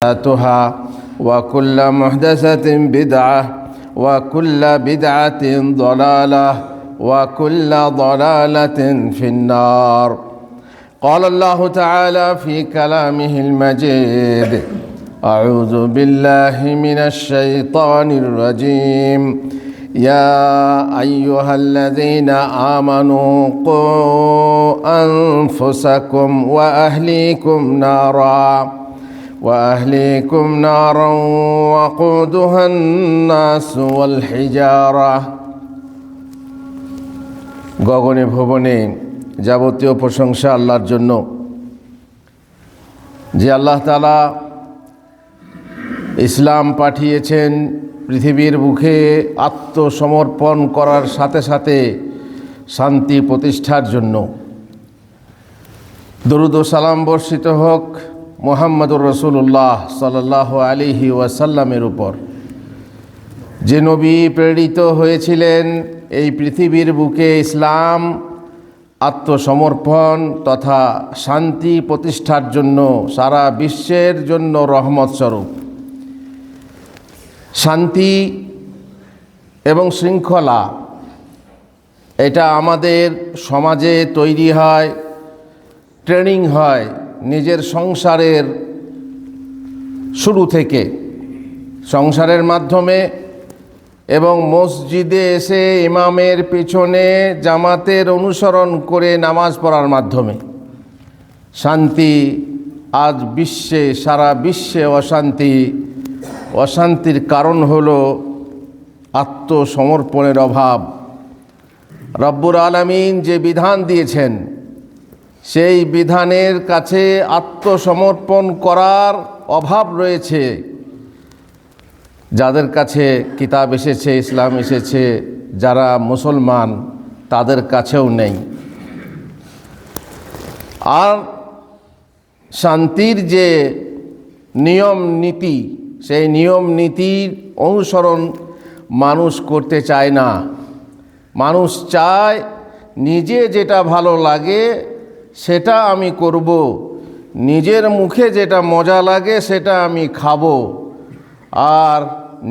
محدثاتها وكل محدثة بدعة وكل بدعة ضلالة وكل ضلالة في النار. قال الله تعالى في كلامه المجيد: أعوذ بالله من الشيطان الرجيم. يا أيها الذين آمنوا قوا أنفسكم وأهليكم نارا وقودها الناس والحجارة. গগনে ভুবনে যাবতীয় প্রশংসা আল্লাহর জন্য, যে আল্লাহ তাআলা ইসলাম পাঠিয়েছেন পৃথিবীর বুকে আত্মসমর্পণ করার সাথে সাথে শান্তি প্রতিষ্ঠার জন্য। দরুদ ও সালাম বর্ষিত হোক মুহাম্মদুর রাসূলুল্লাহ সাল্লাল্লাহু আলাইহি ওয়াসাল্লামের উপর, যে নবী প্রেরিত হয়েছিলেন এই পৃথিবীর বুকে ইসলাম আত্মসমর্পণ তথা শান্তি প্রতিষ্ঠার জন্য, সারা বিশ্বের জন্য রহমত স্বরূপ। শান্তি এবং শৃঙ্খলা এটা আমাদের সমাজে তৈরি হয়, ট্রেনিং হয় নিজের সংসারের শুরু থেকে, সংসারের মাধ্যমে এবং মসজিদে এসে ইমামের পিছনে জামাতের অনুসরণ করে নামাজ পড়ার মাধ্যমে। শান্তি আজ বিশ্বে, সারা বিশ্বে অশান্তির কারণ হলো আত্মসমর্পণের অভাব। রব্বুল আলামিন যে বিধান দিয়েছেন সেই বিধানের কাছে আত্মসমর্পণ করার অভাব রয়েছে। যাদের কাছে কিতাব এসেছে, ইসলাম এসেছে, যারা মুসলমান তাদের কাছেও নেই। আর শান্তির যে নিয়ম নীতি, সেই নিয়ম নীতির অনুসরণ মানুষ করতে চায় না। মানুষ চায় নিজে যেটা ভালো লাগে সেটা আমি করব, নিজের মুখে যেটা মজা লাগে সেটা আমি খাবো, আর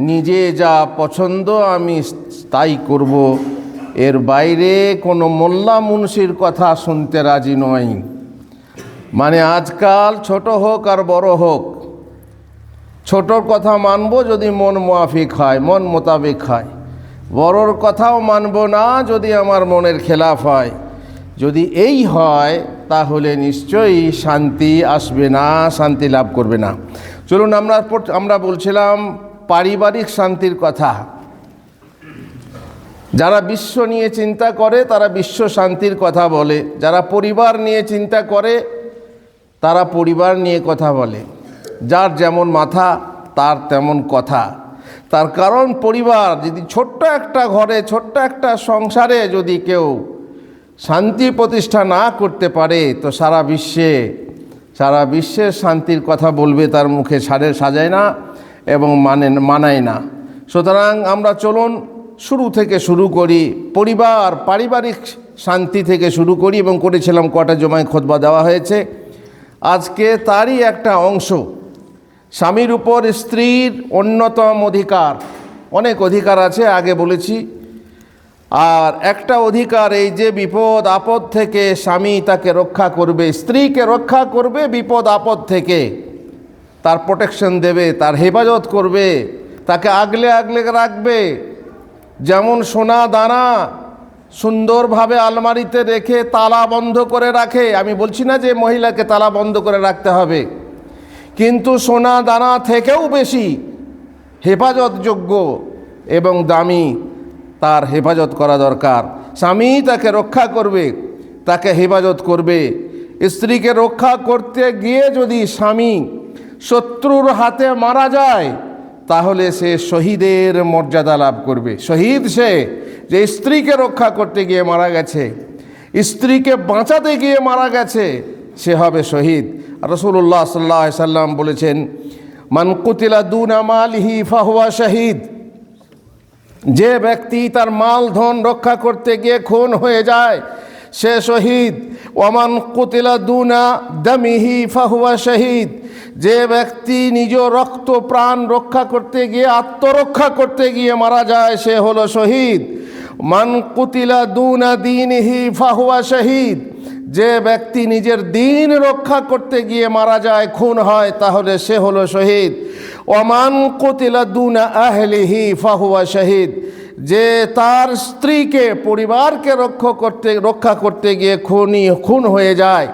নিজে যা পছন্দ আমি তাই করব। এর বাইরে কোনো মোল্লা মুন্সির কথা শুনতে রাজি নয়। মানে আজকাল ছোট হোক আর বড় হোক, ছোটর কথা মানব যদি মন মুয়াফিক হয়, মন মোতাবেক হয়। বড়র কথাও মানব না যদি আমার মনের খেলাফ হয়। যদি এই হয় তাহলে নিশ্চয়ই শান্তি আসবে না, শান্তি লাভ করবে না। চলুন আমরা বলছিলাম পারিবারিক শান্তির কথা। যারা বিশ্ব নিয়ে চিন্তা করে তারা বিশ্ব শান্তির কথা বলে, যারা পরিবার নিয়ে চিন্তা করে তারা পরিবার নিয়ে কথা বলে। যার যেমন মাথা তার তেমন কথা। তার কারণ পরিবার যদি ছোট্ট একটা ঘরে, ছোট্ট একটা সংসারে যদি কেউ শান্তি প্রতিষ্ঠা না করতে পারে তো সারা বিশ্বের শান্তির কথা বলবে তার মুখে সাজায় না এবং মানায় না। সুতরাং আমরা চলুন শুরু থেকে শুরু করি, পারিবারিক শান্তি থেকে শুরু করি, এবং করেছিলাম কটা জমায় খুতবা দেওয়া হয়েছে। আজকে তারই একটা অংশ, স্বামীর উপর স্ত্রীর অন্যতম অধিকার। অনেক অধিকার আছে, আগে বলেছি। আর একটা অধিকার এই যে বিপদ আপদ থেকে স্বামী তাকে রক্ষা করবে, স্ত্রীকে রক্ষা করবে বিপদ আপদ থেকে, তার প্রোটেকশন দেবে, তার হেফাজত করবে, তাকে আগলে রাখবে। যেমন সোনা দানা সুন্দরভাবে আলমারিতে রেখে তালা বন্ধ করে রাখে, আমি বলছি না যে মহিলাকে তালা বন্ধ করে রাখতে হবে, কিন্তু সোনা দানা থেকেও বেশি হেফাজতযোগ্য এবং দামি তার হেফাজত করা দরকার। স্বামী তাকে রক্ষা করবে, তাকে হেফাজত করবে। স্ত্রীকে রক্ষা করতে গিয়ে যদি স্বামী শত্রুর হাতে মারা যায় তাহলে সে শহীদের মর্যাদা লাভ করবে। শহীদ সে যে স্ত্রীকে রক্ষা করতে গিয়ে মারা গেছে, স্ত্রীকে বাঁচাতে গিয়ে মারা গেছে, সে হবে শহীদ। রাসূলুল্লাহ সাল্লাল্লাহু আলাইহি সাল্লাম বলেছেন, মান কুতিলা দুনা মালিহি ফাহুয়া শহীদ। যে ব্যক্তি তার মাল ধন রক্ষা করতে গিয়ে খুন হয়ে যায় সে শহীদ। ওয়ামান কুতিলা দুনা দামিহি ফাহুয়া শহীদ। যে ব্যক্তি নিজ রক্ত প্রাণ রক্ষা করতে গিয়ে, আত্মরক্ষা করতে গিয়ে মারা যায়, সে হলো শহীদ। মান কুতিলা দুনা দীনিহি ফাহুয়া শহীদ। যে ব্যক্তি নিজের দিন রক্ষা করতে গিয়ে মারা যায়, খুন হয়, তাহলে সে হলো শহীদ। ওমান কুতিলা দুনা আহলিহি ফাহুয়া শহীদ। যে তার স্ত্রীকে, পরিবারকে রক্ষা করতে গিয়ে খুন হয়ে যায়,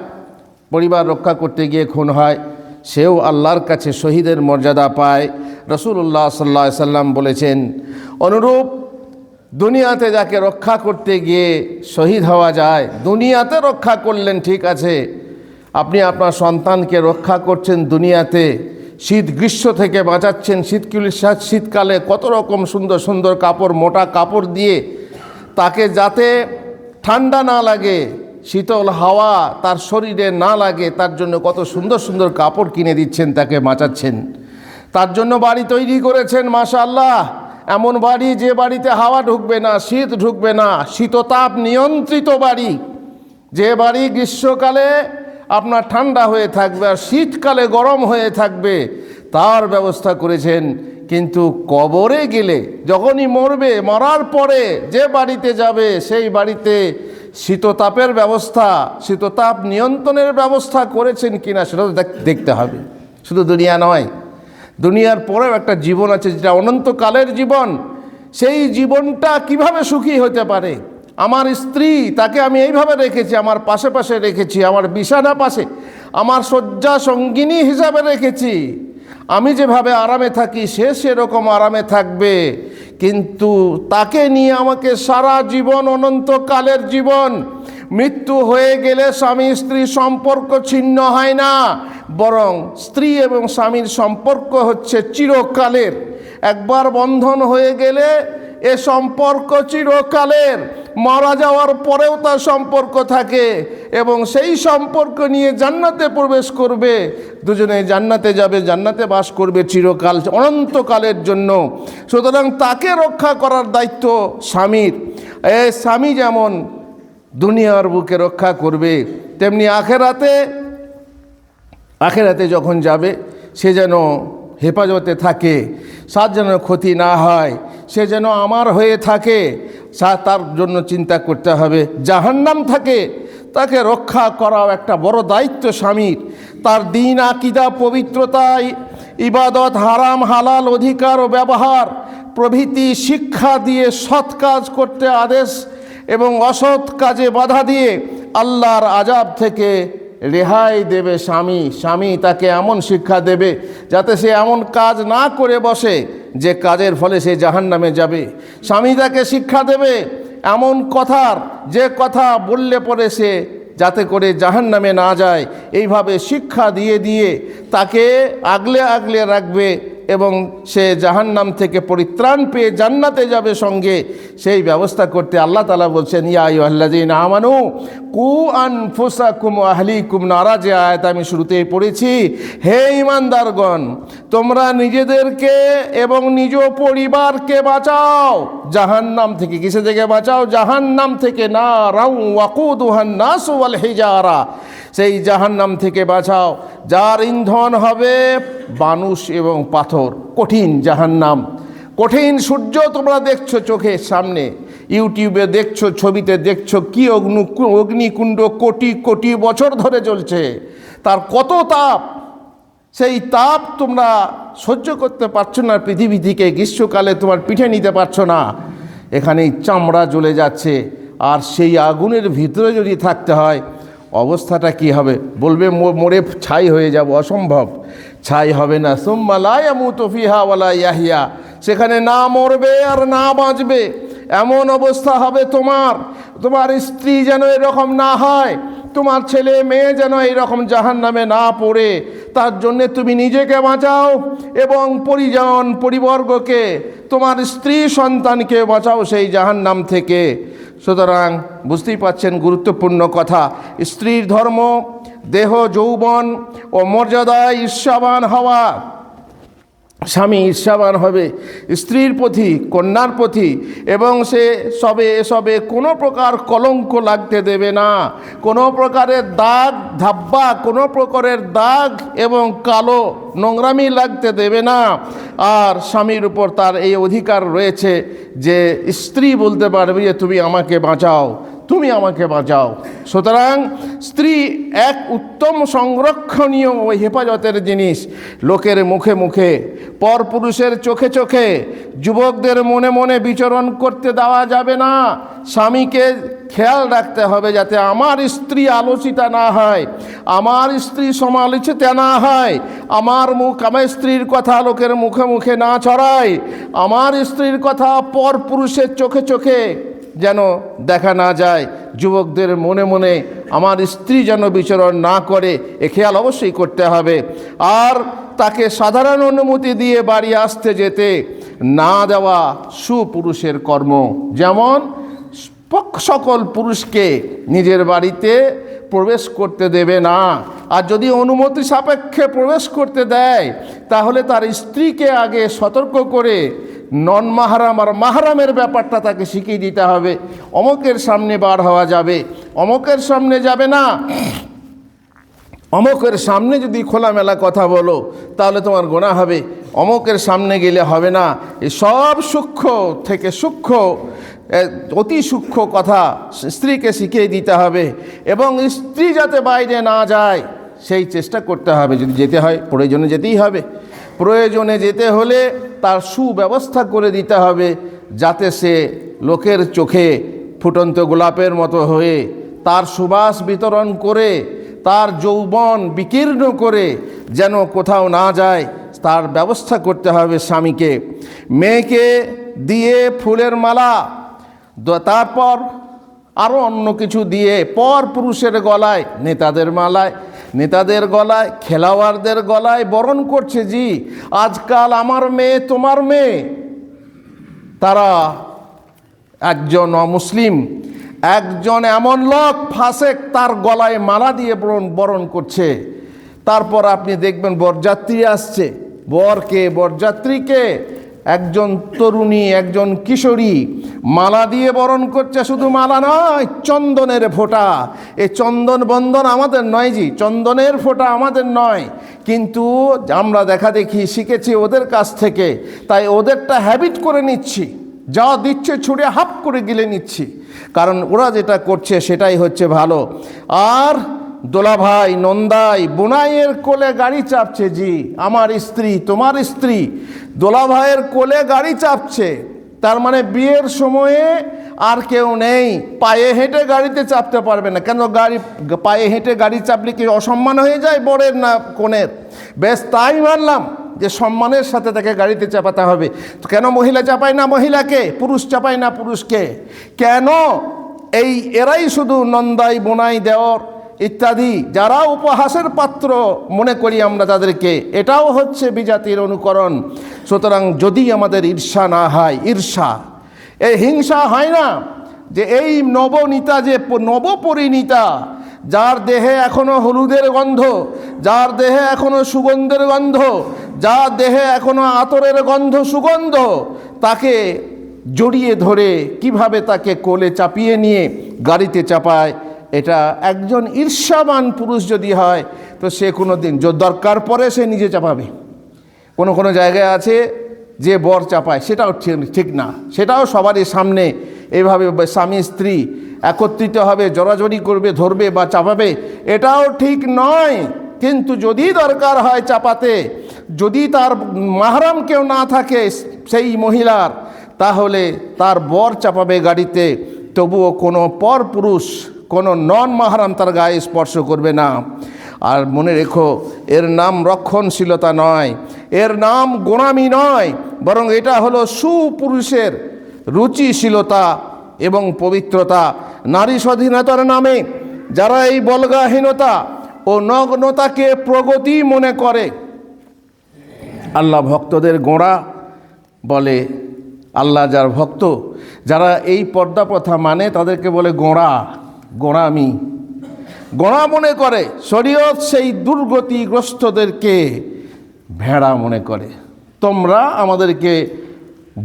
পরিবার রক্ষা করতে গিয়ে খুন হয়, সেও আল্লাহর কাছে শহীদের মর্যাদা পায়। রাসূলুল্লাহ সাল্লাল্লাহু আলাইহি সাল্লাম বলেছেন, অনুরূপ দুনিয়াতে যাকে রক্ষা করতে গিয়ে শহীদ হওয়া যায়, দুনিয়াতে রক্ষা করলেন ঠিক আছে, আপনি আপনার সন্তানকে রক্ষা করছেন দুনিয়াতে, শীত গ্রীষ্ম থেকে বাঁচাচ্ছেন, শীতকালে কত রকম সুন্দর সুন্দর কাপড়, মোটা কাপড় দিয়ে তাকে যাতে ঠান্ডা না লাগে, শীতল হাওয়া তার শরীরে না লাগে, তার জন্য কত সুন্দর সুন্দর কাপড় কিনে দিচ্ছেন, তাকে বাঁচাচ্ছেন। তার জন্য বাড়ি তৈরি করেছেন, মাশাআল্লাহ, এমন বাড়ি যে বাড়িতে হাওয়া ঢুকবে না, শীত ঢুকবে না, শীততাপ নিয়ন্ত্রিত বাড়ি, যে বাড়ি গ্রীষ্মকালে আপনার ঠান্ডা হয়ে থাকবে আর শীতকালে গরম হয়ে থাকবে, তার ব্যবস্থা করেছেন। কিন্তু কবরে গেলে, যখনই মরবে, মরার পরে যে বাড়িতে যাবে, সেই বাড়িতে শীততাপের ব্যবস্থা, শীততাপ নিয়ন্ত্রণের ব্যবস্থা করেছেন কিনা সেটা দেখতে হবে। শুধু দুনিয়া নয়, দুনিয়ার পরেও একটা জীবন আছে, যেটা অনন্তকালের জীবন। সেই জীবনটা কিভাবে সুখী হতে পারে? আমার স্ত্রী, তাকে আমি এইভাবে রেখেছি, আমার পাশে পাশে রেখেছি, আমার বিছানা পাশে, আমার শয্যা সঙ্গিনী হিসাবে রেখেছি। আমি যেভাবে আরামে থাকি, সে সেরকম আরামে থাকবে, কিন্তু তাকে নিয়ে আমাকে সারা জীবন, অনন্তকালের জীবন, মৃত্যু হয়ে গেলে স্বামী স্ত্রী সম্পর্ক ছিন্ন হয় না, বরং স্ত্রী এবং স্বামীর সম্পর্ক হচ্ছে চিরকালের। একবার বন্ধন হয়ে গেলে এ সম্পর্ক চিরকালের, মারা যাওয়ার পরেও তার সম্পর্ক থাকে এবং সেই সম্পর্ক নিয়ে জান্নাতে প্রবেশ করবে, দুজনে জান্নাতে যাবে, জান্নাতে বাস করবে চিরকাল, অনন্তকালের জন্য। সুতরাং তাকে রক্ষা করার দায়িত্ব স্বামীর। এই স্বামী যেমন দুনিয়ার বুকে রক্ষা করবে, তেমনি আখেরাতে যখন যাবে সে যেন হেফাজতে থাকে, তার যেন ক্ষতি না হয়, সে যেন আমার হয়ে থাকে, তার জন্য চিন্তা করতে হবে। জাহান্নাম থাকে, তাকে রক্ষা করাও একটা বড় দায়িত্ব স্বামীর। তার দিন, আকীদা, পবিত্রতা, ইবাদত, হারাম হালাল, অধিকার ও ব্যবহার প্রভৃতি শিক্ষা দিয়ে সৎ কাজ করতে আদেশ এবং অসৎ কাজে বাধা দিয়ে আল্লাহর আযাব থেকে রেহাই দেবে স্বামী তাকে এমন শিক্ষা দেবে যাতে সে এমন কাজ না করে বসে যে কাজের ফলে সে জাহান্নামে যাবে। স্বামী তাকে শিক্ষা দেবে এমন কথার, যে কথা বললে পরে সে যাতে করে জাহান্নামে না যায়, এইভাবে শিক্ষা দিয়ে দিয়ে তাকে আগলে আগলে রাখবে এবং সে জাহান্নাম থেকে পরিত্রাণ পেয়ে জান্নাতে যাবে সঙ্গে, সেই ব্যবস্থা করতে আল্লাহ তাআলা বলছেন, ইয়া আইয়ুহাল্লাযীনা আমানু কু আনফুসাকুম ওয়া আহলিকুম নারা। যে আয়াত আমি শুরুতেই পড়েছি, হে ঈমানদারগণ, তোমরা নিজেদেরকে এবং নিজ পরিবারকে বাঁচাও জাহান্নাম থেকে। কিসে থেকে বাঁচাও? জাহান্নাম থেকে। নারাউ ওয়াকুদুহান নাস ওয়াল হিজারা, সেই জাহান্নাম থেকে বাঁচাও যার ইন্ধন হবে মানুষ এবং পাথর। কঠিন জাহান্নাম, কঠিন সূর্য তোমরা দেখছো চোখের সামনে, ইউটিউবে দেখছো, ছবিতে দেখছো, কি অগ্নিকুণ্ড কোটি কোটি বছর ধরে চলছে, তার কত তাপ, সেই তাপ তোমরা সহ্য করতে পারছো না পৃথিবী থেকে। গ্রীষ্মকালে তোমার পিঠে নিতে পারছো না, এখানেই চামড়া জ্বলে যাচ্ছে। আর সেই আগুনের ভিতরে যদি থাকতে হয়, অবস্থাটা কি হবে? বলবে মরে ছাই হয়ে যাব, অসম্ভব। ছাই হবে না। সুম্মা লা ইয়ামুতু ফিহা ওয়ালা ইয়াহইয়া, সেখানে না মরবে আর না বাঁচবে, এমন অবস্থা হবে তোমার স্ত্রী যেন এরকম না হয়, তোমার ছেলে মেয়ে যেন এইরকম জাহান্নামে না পড়ে, তার জন্যে তুমি নিজেকে বাঁচাও এবং পরিবর্গকে, তোমার স্ত্রী সন্তানকে বাঁচাও সেই জাহান্নাম থেকে। সুতরাং বুঝতেই পাচ্ছেন গুরুত্বপূর্ণ কথা। স্ত্রীর ধর্ম দেহ, যৌবন ও মর্যাদায় ঈর্ষাবান হওয়া, স্বামী ঈর্ষাবান হবে স্ত্রীর প্রতি, কন্যার প্রতি, এবং সে সবে কোনো প্রকার কলঙ্ক লাগতে দেবে না, কোনো প্রকারের দাগ ধাব্বা, কোনো প্রকারের দাগ এবং কালো নোংরামি লাগতে দেবে না। আর স্বামীর উপর তার এই অধিকার রয়েছে যে স্ত্রী বলতে পারবে যে তুমি আমাকে বাঁচাও, তুমি আমাকে বাঁচাও। সুতরাং স্ত্রী এক উত্তম সংরক্ষণীয় ও হেফাজতের জিনিস। লোকের মুখে মুখে, পরপুরুষের চোখে চোখে, যুবকদের মনে মনে বিচরণ করতে দেওয়া যাবে না। স্বামীকে খেয়াল রাখতে হবে যাতে আমার স্ত্রী আলোচিতা না হয়, আমার স্ত্রী সমালোচিতা না হয়, আমার স্ত্রীর কথা লোকের মুখে মুখে না ছড়ায়, আমার স্ত্রীর কথা পরপুরুষের চোখে চোখে যেন দেখা না যায়, যুবকদের মনে মনে আমার স্ত্রী যেন বিচরণ না করে, এ খেয়াল অবশ্যই করতে হবে। আর তাকে সাধারণ অনুমতি দিয়ে বাড়ি আসতে যেতে না দেওয়া সুপুরুষের কর্ম। যেমন সকল পুরুষকে নিজের বাড়িতে প্রবেশ করতে দেবে না, আর যদি অনুমতি সাপেক্ষে প্রবেশ করতে দেয় তাহলে তার স্ত্রীকে আগে সতর্ক করে নন মাহারাম আর মাহারামের ব্যাপারটা তাকে শিখিয়ে দিতে হবে। অমুকের সামনে বার হওয়া যাবে, অমুকের সামনে যাবে না, অমুকের সামনে যদি খোলামেলা কথা বলো তাহলে তোমার গুনাহ হবে, অমুকের সামনে গেলে হবে না। এই সব সূক্ষ্ম থেকে সূক্ষ্ম, অতি সূক্ষ্ম কথা স্ত্রীকে শিখিয়ে দিতে হবে, এবং স্ত্রী যাতে বাইরে না যায় সেই চেষ্টা করতে হবে। যদি যেতে হয় প্রয়োজনে যেতেই হবে, প্রয়োজনে যেতে হলে তার সুব্যবস্থা করে দিতে হবে যাতে সে লোকের চোখে ফুটন্ত গোলাপের মতো হয়ে তার সুবাস বিতরণ করে, তার যৌবন বিকীর্ণ করে যেন কোথাও না যায়, তার ব্যবস্থা করতে হবে স্বামীকে। মেয়েকে দিয়ে ফুলের মালা, তারপর আরও অন্য কিছু দিয়ে পর পুরুষের গলায়, নেতাদের গলায়, খেলোয়াড়দের গলায় বরণ করছে। জি, আজকাল আমার মেয়ে তোমার মেয়ে, তারা একজন অমুসলিম, একজন এমন লোক ফাসেক তার গলায় মালা দিয়ে বরণ করছে। তারপর আপনি দেখবেন বরযাত্রী আসছে, বরযাত্রীকে একজন তরুণী, একজন কিশোরী মালা দিয়ে বরণ করছে। শুধু মালা নয়, চন্দনের ফোঁটা। এই চন্দন বন্দন আমাদের নয়, জি, চন্দনের ফোঁটা আমাদের নয়, কিন্তু আমরা দেখা দেখি শিখেছি ওদের কাছ থেকে, তাই ওদেরটা হ্যাবিট করে নিচ্ছি, যা দিচ্ছে ছুঁড়ে হাফ করে গিলে নিচ্ছি, কারণ ওরা যেটা করছে সেটাই হচ্ছে ভালো। আর দোলাভাই, নন্দাই, বোনাইয়ের কোলে গাড়ি চাপছে। জি, আমার স্ত্রী, তোমার স্ত্রী দোলাভাইয়ের কোলে গাড়ি চাপছে, তার মানে বিয়ের সময়ে আর কেউ নেই, পায়ে হেঁটে গাড়িতে চাপতে পারবে না। কেন পায়ে হেঁটে গাড়ি চাপলে কি অসম্মান হয়ে যায় বরের না কনের? বেশ, তাই মানলাম যে সম্মানের সাথে তাকে গাড়িতে চাপাতে হবে। কেন মহিলা চাপায় না মহিলাকে, পুরুষ চাপায় না পুরুষকে? কেন এরাই শুধু নন্দাই, বোনাই, দেওর ইত্যাদি যারা উপহাসের পাত্র মনে করি আমরা তাদেরকে, এটাও হচ্ছে বিজাতির অনুকরণ। সুতরাং যদি আমাদের ঈর্ষা না হয়, এই হিংসা হয় না, যে এই নবনীতা, যে নবপরিণীতা, যার দেহে এখনো হলুদের গন্ধ, যার দেহে এখনো সুগন্ধের গন্ধ, যার দেহে এখনো আতরের গন্ধ, সুগন্ধ, তাকে জড়িয়ে ধরে কিভাবে তাকে কোলে চাপিয়ে নিয়ে গাড়িতে চাপায়, এটা একজন ঈর্ষাবান পুরুষ যদি হয় তো সে কোনো দিন দরকার পড়ে সে নিজে চাপাবে। কোনো জায়গায় আছে যে বর চাপায়, সেটাও ঠিক না, সেটাও সবারই সামনে এইভাবে স্বামী স্ত্রী একত্রিত হবে, জড়াজড়ি করবে, ধরবে বা চাপাবে, এটাও ঠিক নয়। কিন্তু যদি দরকার হয় চাপাতে, যদি তার মাহরাম কেউ না থাকে সেই মহিলার, তাহলে তার বর চাপাবে গাড়িতে, তবুও কোনো পর পুরুষ, কোনো নন মাহরাম তার গায়ে স্পর্শ করবে না। আর মনে রেখো, এর নাম রক্ষণশীলতা নয়, এর নাম গোলামি নয়, বরং এটা হলো সুপুরুষের রুচিশীলতা এবং পবিত্রতা। নারী স্বাধীনতার নামে যারা এই বলগাহীনতা ও নগ্নতাকে প্রগতি মনে করে, আল্লাহ ভক্তদের গোঁড়া বলে। আল্লাহ যার ভক্ত, যারা এই পর্দা প্রথা মানে তাদেরকে বলে গোঁড়ামি, গোঁড়া মনে করে। শরীয়ত সেই দুর্গতিগ্রস্তদেরকে ভেড়া মনে করে। তোমরা আমাদেরকে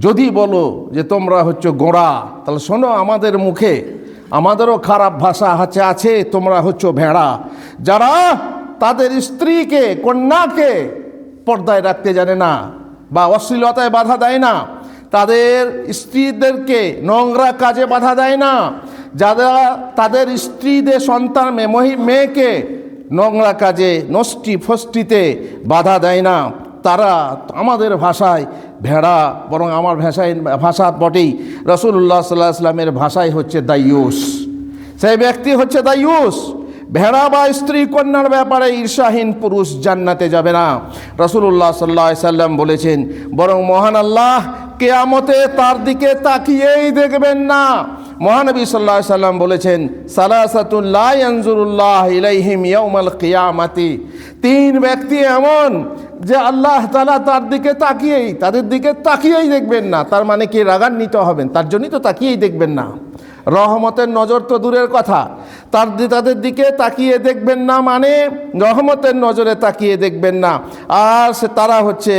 যদি বলো যে তোমরা হচ্ছে গোঁড়া, তাহলে শোনো আমাদের মুখে আমাদেরও খারাপ ভাষা আছে, তোমরা হচ্ছে ভেড়া। যারা তাদের স্ত্রীকে কন্যাকে পর্দায় রাখতে জানে না বা অশ্লীলতায় বাধা দেয় না, তাদের স্ত্রীদেরকে নোংরা কাজে বাধা দেয় না, যারা তাদের স্ত্রীদের সন্তান মেয়েকে নোংরা কাজে নষ্টি ফষ্টিতে বাধা দেয় না, তারা আমাদের ভাষায় ভেড়া, বরং আমার ভাষা বটেই, রাসূলুল্লাহ সাল্লাল্লাহু আলাইহি ওয়াসাল্লামের ভাষায় হচ্ছে দাইয়ুস। সেই ব্যক্তি হচ্ছে দাইয়ুস। ভেড়া বা স্ত্রী কন্যার ব্যাপারে ঈর্ষাহীন পুরুষ জান্নাতে যাবে না। রাসূলুল্লাহ সাল্লাল্লাহু আলাইহি ওয়াসাল্লাম বলেছেন, বরং মহান আল্লাহ কিয়ামতে তার দিকে তাকিয়েই দেখবেন না। মহানবী সাল্লাল্লাহু আলাইহি ওয়াসাল্লাম বলেছেন, সালাসাতুন লা ইয়ানজুরুল্লাহ ইলাইহিম ইয়াউমাল কিয়ামাতি, তিন ব্যক্তি এমন যে আল্লাহ তাআলা তাদের দিকে তাকিয়েই দেখবেন না। তার মানে কি রাগান্বিত হবেন, তার জন্যই তো তাকিয়েই দেখবেন না। রহমতের নজর তো দূরের কথা, তাদের দিকে তাকিয়ে দেখবেন না মানে রহমতের নজরে তাকিয়ে দেখবেন না। আর তারা হচ্ছে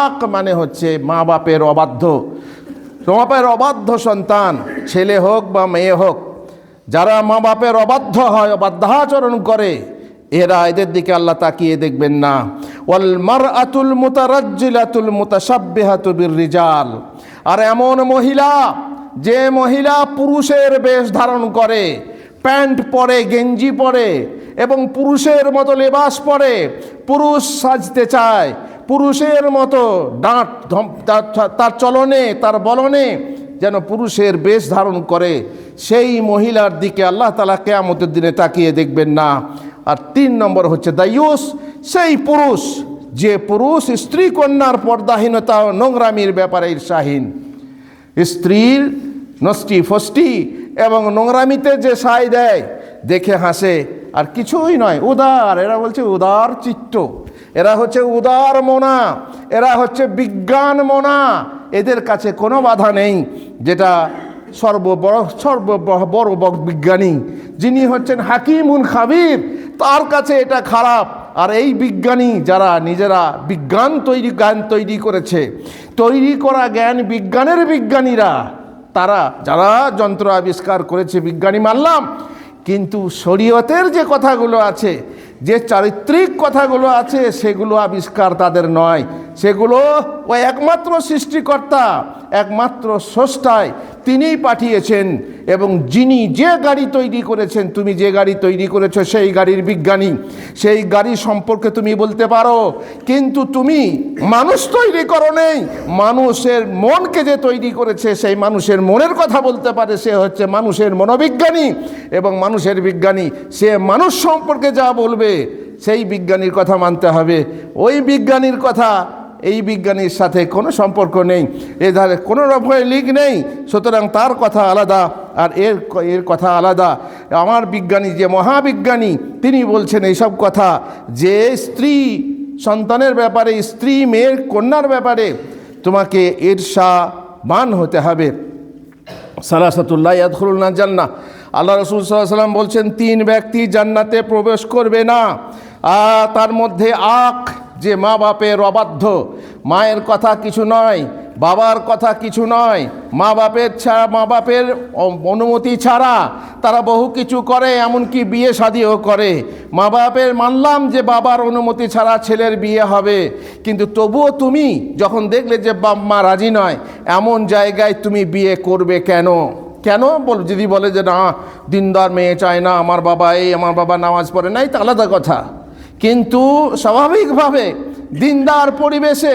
আক মানে হচ্ছে মা বাপের অবাধ্য সন্তান, ছেলে হোক বা মেয়ে হোক, যারা মা বাপের অবাধ্য হয়, অবাধ্যাচরণ করে, এদের দিকে আল্লাহ তাকিয়ে দেখবেন না। ওয়াল মারআতুল মুতারাজ্জিলাতুল মুতাশাব্বিহাতু বিররিজাল, আর এমন মহিলা যে মহিলা পুরুষের বেশ ধারণ করে, প্যান্ট পরে, গেঞ্জি পরে এবং পুরুষের মতো লেবাস পরে, পুরুষ সাজতে চায়, পুরুষের মতো তার চলনে তার বলনে যেন পুরুষের বেশ ধারণ করে, সেই মহিলার দিকে আল্লাহ তাআলা কিয়ামতের দিনে তাকিয়ে দেখবেন না। আর 3 নম্বর হচ্ছে দাইয়ুস, সেই পুরুষ যে পুরুষ স্ত্রী কন্যার পর্দাহীনতা ও নোংরামির ব্যাপারে ঈর্ষাহীন, স্ত্রীর নষ্টি ফষ্টি এবং নোংরামিতে যে সায় দেয়, দেখে হাসে, আর কিছুই নয়, উদার। এরা বলছে উদার চিত্ত, এরা হচ্ছে উদার মনা, এরা হচ্ছে বিজ্ঞান মনা। এদের কাছে কোনো বাধা নেই। যেটা সর্ববড় বিজ্ঞানী যিনি হচ্ছেন হাকিমুন খাবির, তার কাছে এটা খারাপ। আর এই বিজ্ঞানী যারা নিজেরা জ্ঞান তৈরি করেছে, তৈরি করা জ্ঞান বিজ্ঞানের বিজ্ঞানীরা, তারা যারা যন্ত্র আবিষ্কার করেছে বিজ্ঞানী মানলাম, কিন্তু শরীয়তের যে কথাগুলো আছে, যে চারিত্রিক কথাগুলো আছে, সেগুলো আবিষ্কার তাদের নয়। সেগুলো ওই একমাত্র সৃষ্টিকর্তা, একমাত্র স্রষ্টায় তিনিই পাঠিয়েছেন। এবং যিনি যে গাড়ি তৈরি করেছেন, তুমি যে গাড়ি তৈরি করেছো সেই গাড়ির বিজ্ঞানী, সেই গাড়ি সম্পর্কে তুমি বলতে পারো, কিন্তু তুমি মানুষ তৈরি করো নেই। মানুষের মনকে যে তৈরি করেছে, সেই মানুষের মনের কথা বলতে পারে, সে হচ্ছে মানুষের মনোবিজ্ঞানী এবং মানুষের বিজ্ঞানী। সে মানুষ সম্পর্কে যা বলবে সেই বিজ্ঞানীর কথা মানতে হবে। ওই বিজ্ঞানীর কথা এই বিজ্ঞানীর সাথে কোনো সম্পর্ক নেই, এর ধারে কোনো রকমের লিঙ্ক নেই। সুতরাং তার কথা আলাদা আর এর কথা আলাদা। আমার বিজ্ঞানী যে মহাবিজ্ঞানী, তিনি বলছেন এইসব কথা, যে স্ত্রী সন্তানের ব্যাপারে, স্ত্রী মেয়ের কন্যার ব্যাপারে তোমাকে ঈর্ষাবান হতে হবে। সালাসাতুল লা ইয়াদখুলুনা জান্নাহ, আল্লাহ রাসূল সাল্লাল্লাহু আলাইহি ওয়াসাল্লাম বলছেন 3 ব্যক্তি জান্নাতে প্রবেশ করবে না। আর তার মধ্যে যে মা বাপের অবাধ্য, মায়ের কথা কিছু নয়, বাবার কথা কিছু নয়, মা বাপের অনুমতি ছাড়া তারা বহু কিছু করে, এমনকি বিয়ে শাদিও করে। মা বাপের মানলাম যে বাবার অনুমতি ছাড়া ছেলের বিয়ে হবে, কিন্তু তবুও তুমি যখন দেখলে যে বাপ মা রাজি নয়, এমন জায়গায় তুমি বিয়ে করবে কেন? যদি বলে যে না, দিনদার মেয়ে চায় না, আমার বাবা নামাজ পড়ে নাই, তা আলাদা কথা। কিন্তু স্বাভাবিকভাবে দিনদার পরিবেশে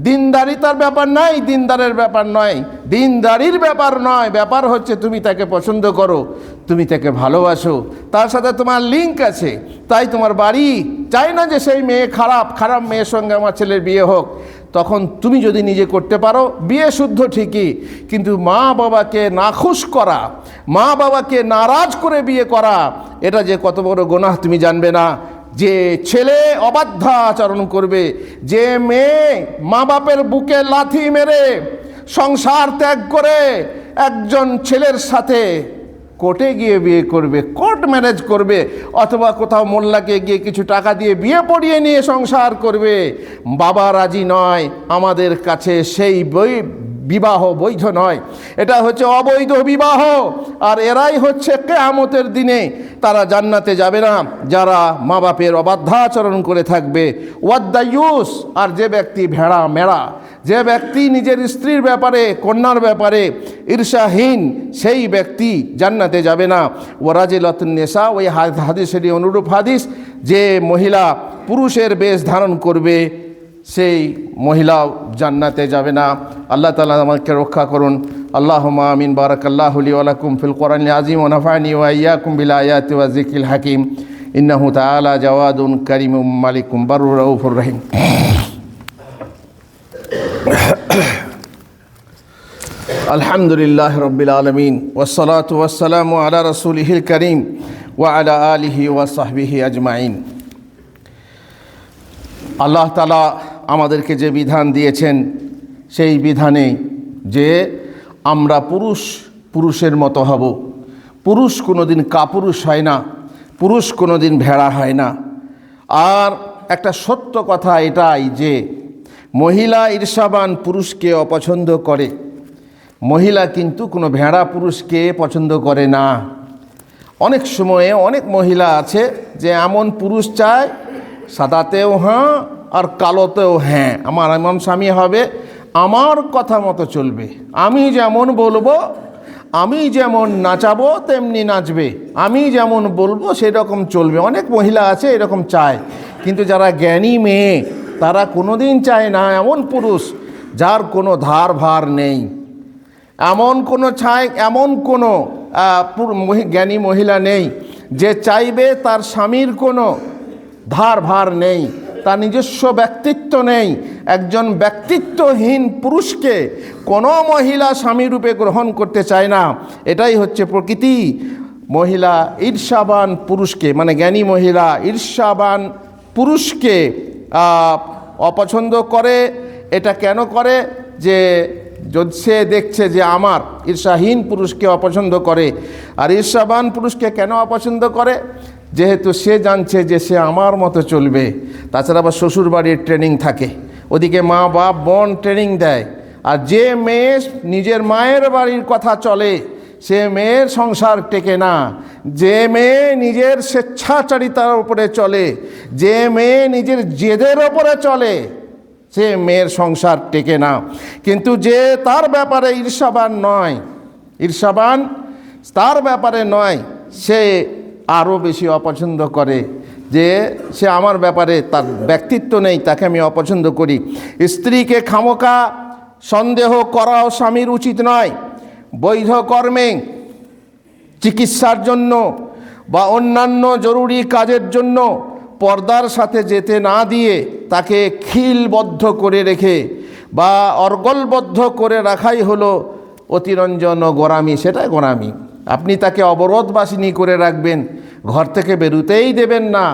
দিনদারিতার ব্যাপার নাই, দিনদারের ব্যাপার নয়, দিনদারির ব্যাপার নয়, ব্যাপার হচ্ছে তুমি তাকে পছন্দ করো, তুমি তাকে ভালোবাসো, তার সাথে তোমার লিঙ্ক আছে। তাই তোমার বাড়ি চাই না যে সেই মেয়ে খারাপ মেয়ের সঙ্গে আমার ছেলের বিয়ে হোক। তখন তুমি যদি নিজে করতে পারো, বিয়ে শুদ্ধ ঠিকই, কিন্তু মা বাবাকে নাখুশ করা, মা বাবাকে নারাজ করে বিয়ে করা, এটা যে কত বড় গুনাহ তুমি জানবে না। যে ছেলে অবাধ্য আচরণ করবে, যে মেয়ে মা বাপের বুকে লাথি মেরে সংসার ত্যাগ করে একজন ছেলের সাথে কোর্টে গিয়ে বিয়ে করবে, কোর্ট ম্যারেজ করবে, অথবা কোথাও মোল্লাকে গিয়ে কিছু টাকা দিয়ে বিয়ে পড়িয়ে নিয়ে সংসার করবে। বাবা রাজি নয়, আমাদের কাছে সেই বিবাহ বৈধ নয়, এটা হচ্ছে অবৈধ বিবাহ। আর এরাই হচ্ছে কিয়ামতের দিনে তারা জান্নাতে যাবে না, যারা মা বাপের অবাধ্যাচরণ করে থাকবে। ওয়াদ্দায়ুস, আর যে ব্যক্তি ভেড়া মেরা, যে ব্যক্তি নিজের স্ত্রীর ব্যাপারে, কন্যার ব্যাপারে ঈর্ষাহীন, সেই ব্যক্তি জান্নাতে যাবে না। ওয়ারাজিলাতুন নিসা, ওই হাদিসেরই অনুরূপ হাদিস, যে মহিলা পুরুষের বেশ ধারণ করবে সেই মহিলাও জান্নাতে যাবে না। আল্লাহ তাআলা আমাকে রক্ষা করুন। আল্লাহুম্মা আমিন। বারাকাল্লাহু লি ওয়া লাকুম ফিল কোরআনিল আযীম ওয়া নাফা'নি ওয়া ইয়্যাকুম বিল আয়াতি ওয়া যিকরিল হাকীম। ইন্নাহু তাআলা জাওয়াদুন কারীমুম মালিকুম বাররুর রাউফুর রহিম। আলহামদুলিল্লাহি রাব্বিল আলামিন ওয়াসসালাতু ওয়াসসালামু আলা রাসূলিহিল কারীম ওয়া আলা আলিহি ওয়া সাহবিহি আজমাইন। আল্লাহ তাআলা আমাদেরকে যে বিধান দিয়েছেন, সেই বিধানে যে আমরা পুরুষের মতো হব। পুরুষ কোনোদিন কাপুরুষ হয় না, পুরুষ কোনোদিন ভেড়া হয় না। আর একটা সত্য কথা এটাই যে মহিলা ঈর্ষাবান পুরুষকে অপছন্দ করে, মহিলা কিন্তু কোনো ভেড়া পুরুষকে পছন্দ করে না। অনেক সময়ে অনেক মহিলা আছে যে এমন পুরুষ চায়, সাদাতেও হ্যাঁ আর কালোতেও হ্যাঁ, আমার এমন স্বামী হবে, আমার কথা মতো চলবে, আমি যেমন বলবো, আমি যেমন নাচাবো তেমনি নাচবে, আমি যেমন বলবো সেরকম চলবে। অনেক মহিলা আছে এরকম চায়, কিন্তু যারা জ্ঞানী মেয়ে তারা কোনোদিন চায় না এমন পুরুষ যার কোনো ধার ভার নেই। এমন কোনো জ্ঞানী মহিলা নেই যে চাইবে তার স্বামীর কোনো ধার ভার নেই, তার নিজস্ব ব্যক্তিত্ব নেই। একজন ব্যক্তিত্বহীন পুরুষকে কোনো মহিলা স্বামী রূপে গ্রহণ করতে চায় না। এটাই হচ্ছে প্রকৃতি। মহিলা ঈর্ষাবান পুরুষকে, মানে জ্ঞানী মহিলা ঈর্ষাবান পুরুষকে অপছন্দ করে। এটা কেন করে? যে যদি সে দেখছে যে আমার ঈর্ষাহীন পুরুষকে অপছন্দ করে। আর ঈর্ষাবান পুরুষকে কেন অপছন্দ করে? যেহেতু সে জানছে যে সে আমার মতো চলবে। তাছাড়া আবার শ্বশুর বাড়ির ট্রেনিং থাকে, ওদিকে মা বাপ বোন ট্রেনিং দেয়। আর যে মেয়ে নিজের মায়ের বাড়ির কথা চলে, সে মেয়ের সংসার টেকে না। যে মেয়ে নিজের স্বেচ্ছাচারিতার উপরে চলে, যে মেয়ে নিজের জেদের ওপরে চলে, সে মেয়ের সংসার টেকে না। কিন্তু যে তার ব্যাপারে ঈর্ষাবান তার ব্যাপারে নয়, সে আরও বেশি অপছন্দ করে যে সে আমার ব্যাপারে তার ব্যক্তিত্ব নেই, তাকে আমি অপছন্দ করি। স্ত্রীকে খামোকা সন্দেহ করাও স্বামীর উচিত নয়। বৈধ কর্মে, চিকিৎসার জন্য বা অন্যান্য জরুরি কাজের জন্য পর্দার সাথে যেতে না দিয়ে তাকে খিলবদ্ধ করে রেখে বা অর্গলবদ্ধ করে রাখাই হলো অতিরঞ্জন ও গোঁড়ামি। সেটাই গোঁড়ামি। আপনি তাকে অবরোধবাসিনী করে রাখবেন, ঘর থেকে বেরোতেই দেবেন না,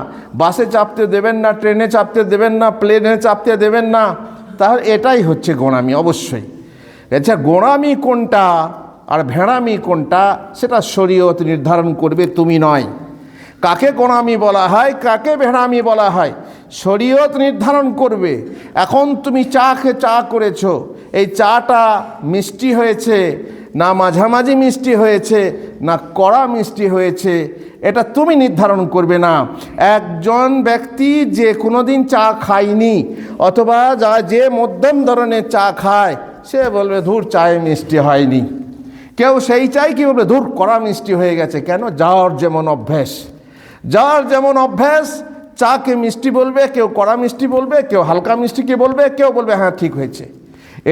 বাসে চাপতে দেবেন না, ট্রেনে চাপতে দেবেন না, প্লেনে চাপতে দেবেন না, তাহলে এটাই হচ্ছে গোঁড়ামি। অবশ্যই আচ্ছা, গোঁড়ামি কোনটা আর ভেড়ামি কোনটা সেটা শরীয়ত নির্ধারণ করবে, তুমি নয়। কাকে গোঁড়ামি বলা হয়, কাকে ভেড়ামি বলা হয়, শরীয়ত নির্ধারণ করবে। এখন তুমি চা করেছো, এই চাটা মিষ্টি হয়েছে না মাঝামাঝি মিষ্টি হয়েছে না কড়া মিষ্টি হয়েছে, এটা তুমি নির্ধারণ করবে না। একজন ব্যক্তি যে কোনোদিন চা খায়নি অথবা যে মধ্যম ধরনের চা খায়, সে বলবে ধুর চায়ে মিষ্টি হয়নি। কেউ সেই চাই কি বলবে ধুর কড়া মিষ্টি হয়ে গেছে। কেন? যার যেমন অভ্যাস চাকে মিষ্টি বলবে, কেউ কড়া মিষ্টি বলবে, কেউ হালকা মিষ্টিকে বলবে, কেউ বলবে হ্যাঁ ঠিক হয়েছে।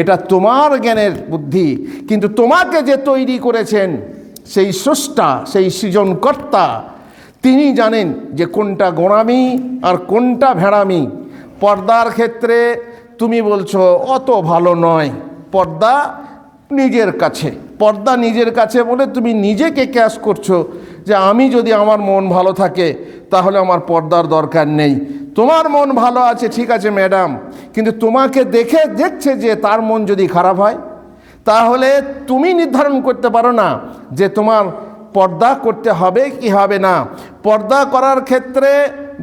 এটা তোমার জ্ঞানের বুদ্ধি, কিন্তু তোমাকে যে তৈরি করেছেন সেই স্রষ্টা, সেই সৃজনকর্তা, তিনি জানেন যে কোনটা গোঁড়ামি আর কোনটা ভেড়ামি। পর্দার ক্ষেত্রে তুমি বলছো অত ভালো নয়, পর্দা নিজের কাছে বলে তুমি নিজেকে ক্যাশ করছো যে আমি যদি আমার মন ভালো থাকে তাহলে আমার পর্দার দরকার নেই। তোমার মন ভালো আছে ঠিক আছে ম্যাডাম, কিন্তু তোমাকে দেখছে যে তার মন যদি খারাপ হয়, তাহলে তুমি নির্ধারণ করতে পারো না যে তোমার পর্দা করতে হবে কি হবে না। পর্দা করার ক্ষেত্রে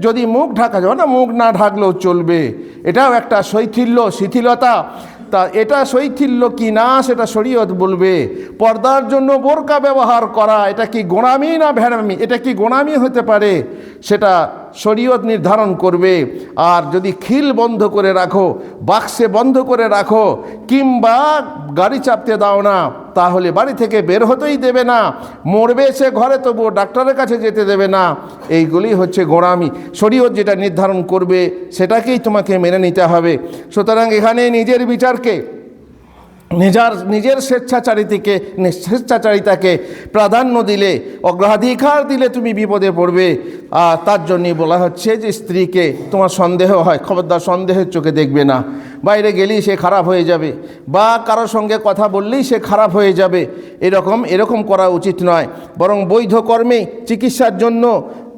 যদি মুখ ঢাকা যাবে না, মুখ না ঢাকলেও চলবে, এটাও একটা শৈথিল্য শিথিলতা। তা এটা শৈথিল্য কি না সেটা শরীয়ত বলবে। পর্দার জন্য বোরকা ব্যবহার করা এটা কি গোঁড়ামি না ভেড়ামি, এটা কি গোঁড়ামি হতে পারে সেটা শরীয়ত নির্ধারণ করবে। আর যদি খিল বন্ধ করে রাখো, বাক্সে বন্ধ করে রাখো, কিংবা গাড়ি চাপতে দাও না, তাহলে বাড়ি থেকে বের হতেই দেবে না, মরবে সে ঘরে তবুও ডাক্তারের কাছে যেতে দেবে না, এইগুলি হচ্ছে গোঁড়ামি। শরীয়ত যেটা নির্ধারণ করবে সেটাকেই তোমাকে মেনে নিতে হবে। সুতরাং এখানে নিজের বিচারকে, নিজের স্বেচ্ছাচারিতাকে প্রাধান্য দিলে, অগ্রাধিকার দিলে তুমি বিপদে পড়বে। আর তার জন্যই বলা হচ্ছে যে স্ত্রীকে তোমার সন্দেহ হয়, খবরদার সন্দেহের চোখে দেখবে না। বাইরে গেলেই সে খারাপ হয়ে যাবে, বা কারোর সঙ্গে কথা বললেই সে খারাপ হয়ে যাবে, এরকম করা উচিত নয়। বরং বৈধ কর্মে চিকিৎসার জন্য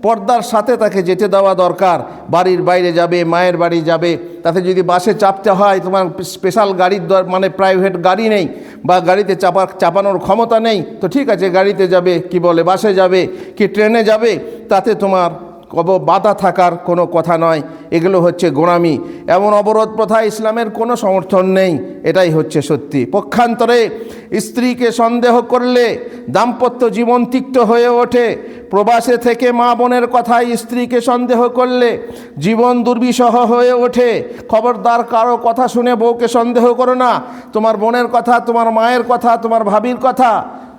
পর্দার সাথে তাকে যেতে দেওয়া দরকার। বাড়ির বাইরে যাবে, মায়ের বাড়ি যাবে, তাতে যদি বাসে চাপতে হয়, তোমার স্পেশাল গাড়ির মানে প্রাইভেট গাড়ি নেই বা গাড়িতে চাপানোর ক্ষমতা নেই, তো ঠিক আছে গাড়িতে যাবে, কি বলে বাসে যাবে কি ট্রেনে যাবে, তাতে তোমার বাধা থাকার কোনো কথা নয়। এগুলো হচ্ছে গোঁড়ামি। এমন অবরোধ প্রথা ইসলামের কোনো সমর্থন নেই, এটাই হচ্ছে সত্যি। পক্ষান্তরে স্ত্রীকে সন্দেহ করলে দাম্পত্য জীবন তিক্ত হয়ে ওঠে। প্রবাসে থেকে মা বোনের কথায় স্ত্রীকে সন্দেহ করলে জীবন দুর্বিষহ হয়ে ওঠে। খবরদার কারো কথা শুনে বউকে সন্দেহ করো না। তোমার বোনের কথা, তোমার মায়ের কথা, তোমার ভাবির কথা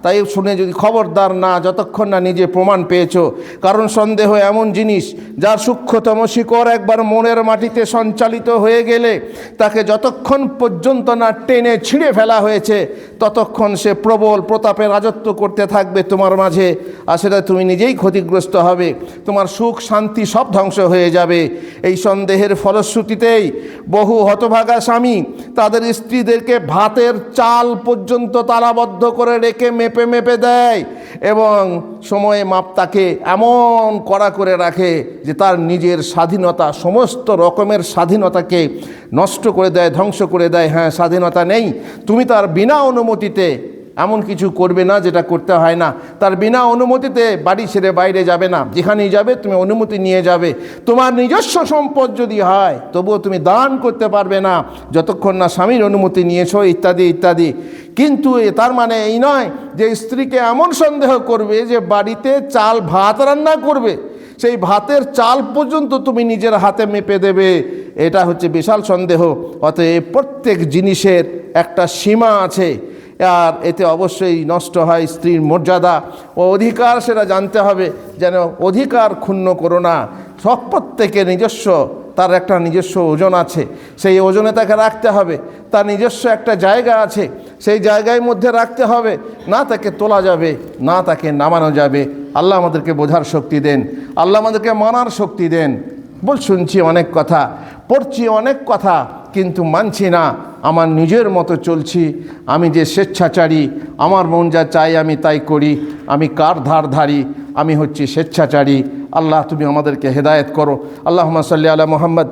তাই শুনে যদি খবরদার না, যতক্ষণ না নিজে প্রমাণ পেয়েছো। কারণ সন্দেহ এমন জিনিস যার সূক্ষ্মতম শিকড় একবার মনের মাটিতে সঞ্চালিত হয়ে গেলে তাকে যতক্ষণ পর্যন্ত না টেনে ছিঁড়ে ফেলা হয়েছে ততক্ষণ সে প্রবল প্রতাপে রাজত্ব করতে থাকবে তোমার মাঝে। আর সেটা তুমি নিজেই ক্ষতিগ্রস্ত হবে, তোমার সুখ শান্তি সব ধ্বংস হয়ে যাবে। এই সন্দেহের ফলশ্রুতিতেই বহু হতভাগা স্বামী তাদের স্ত্রীদেরকে ভাতের চাল পর্যন্ত তালাবদ্ধ করে রেখে মেপে দেয় এবং সময়ে মাপ তাকে এমন কড়া করে রাখে যে তার নিজের স্বাধীনতা, সমস্ত রকমের স্বাধীনতাকে নষ্ট করে দেয়, ধ্বংস করে দেয়। হ্যাঁ, স্বাধীনতা নেই, তুমি তার বিনা অনুমতিতে এমন কিছু করবে না যেটা করতে হয় না। তার বিনা অনুমতিতে বাড়ি ছেড়ে বাইরে যাবে না, যেখানেই যাবে তুমি অনুমতি নিয়ে যাবে। তোমার নিজস্ব সম্পদ যদি হয় তবুও তুমি দান করতে পারবে না যতক্ষণ না স্বামীর অনুমতি নিয়েছো, ইত্যাদি ইত্যাদি। কিন্তু তার মানে এই নয় যে স্ত্রীকে এমন সন্দেহ করবে যে বাড়িতে চাল ভাত রান্না করবে, সেই ভাতের চাল পর্যন্ত তুমি নিজের হাতে মেপে দেবে। এটা হচ্ছে বিশাল সন্দেহ। অতএব প্রত্যেক জিনিসের একটা সীমা আছে, আর এতে অবশ্যই নষ্ট হয় স্ত্রীর মর্যাদা ও অধিকার। সেটা জানতে হবে যেন অধিকার ক্ষুণ্ণ করো না। সব প্রত্যেকের নিজস্ব, তার একটা নিজস্ব ওজন আছে, সেই ওজনে তাকে রাখতে হবে। তার নিজস্ব একটা জায়গা আছে, সেই জায়গার মধ্যে রাখতে হবে। না তাকে তোলা যাবে, না তাকে নামানো যাবে। আল্লাহ আমাদেরকে বোঝার শক্তি দেন, আল্লাহ আমাদেরকে মানার শক্তি দেন। শুনছি অনেক কথা, পড়ছি অনেক কথা, কিন্তু মানছি না। আমার নিজের মতো চলছি, আমি যে স্বেচ্ছাচারী, আমার মন যা চাই আমি তাই করি, আমি কার ধার ধারি, আমি হচ্ছি স্বেচ্ছাচারী। আল্লাহ তুমি আমাদেরকে হেদায়েত করো। আল্লাহুম্মা সাল্লি আলা মুহাম্মদ।